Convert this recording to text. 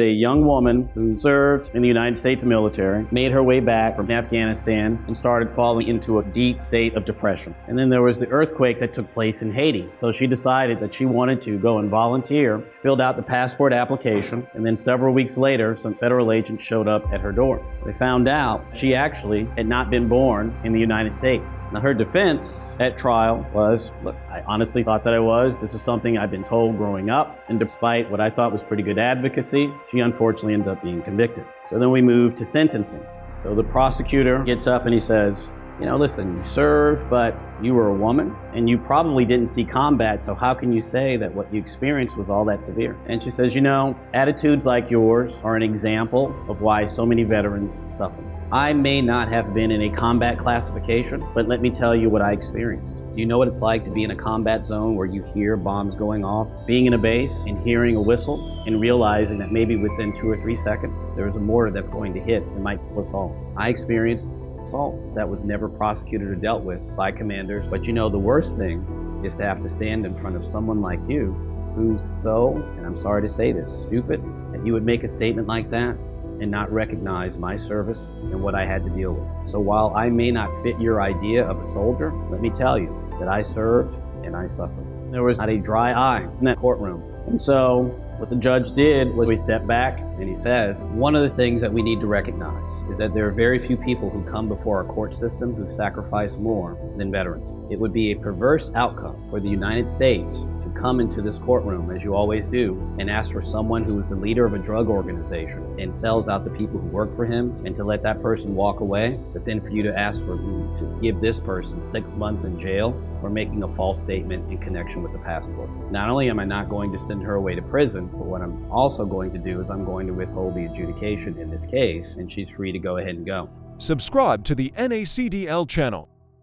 A young woman who served in the United States military, made her way back from Afghanistan and started falling into a deep state of depression. And then there was the earthquake that took place in Haiti. So she decided that she wanted to go and volunteer, filled out the passport application, and then several weeks later, some federal agents showed up at her door. They found out she actually had not been born in the United States. Now her defense at trial was, look, I honestly thought that I was. This is something I've been told growing up, and despite what I thought was pretty good advocacy, she unfortunately ends up being convicted. So then we move to sentencing. So the prosecutor gets up and he says, listen, you served, but you were a woman and you probably didn't see combat, so how can you say that what you experienced was all that severe? And she says, attitudes like yours are an example of why so many veterans suffer. I may not have been in a combat classification, but let me tell you what I experienced. Do you know what it's like to be in a combat zone where you hear bombs going off, being in a base and hearing a whistle and realizing that maybe within 2 or 3 seconds, there's a mortar that's going to hit and might kill us all? I experienced assault that was never prosecuted or dealt with by commanders. But the worst thing is to have to stand in front of someone like you who's so, and I'm sorry to say this, stupid, that you would make a statement like that and not recognize my service and what I had to deal with. So while I may not fit your idea of a soldier, let me tell you that I served and I suffered. There was not a dry eye in that courtroom. And so what the judge did was we stepped back and he says, one of the things that we need to recognize is that there are very few people who come before our court system who sacrifice more than veterans. It would be a perverse outcome for the United States to come into this courtroom, as you always do, and ask for someone who is the leader of a drug organization and sells out the people who work for him and to let that person walk away, but then for you to ask to give this person 6 months in jail for making a false statement in connection with the passport. Not only am I not going to send her away to prison, but what I'm also going to do is I'm going to withhold the adjudication in this case, and she's free to go ahead and go. Subscribe to the NACDL channel.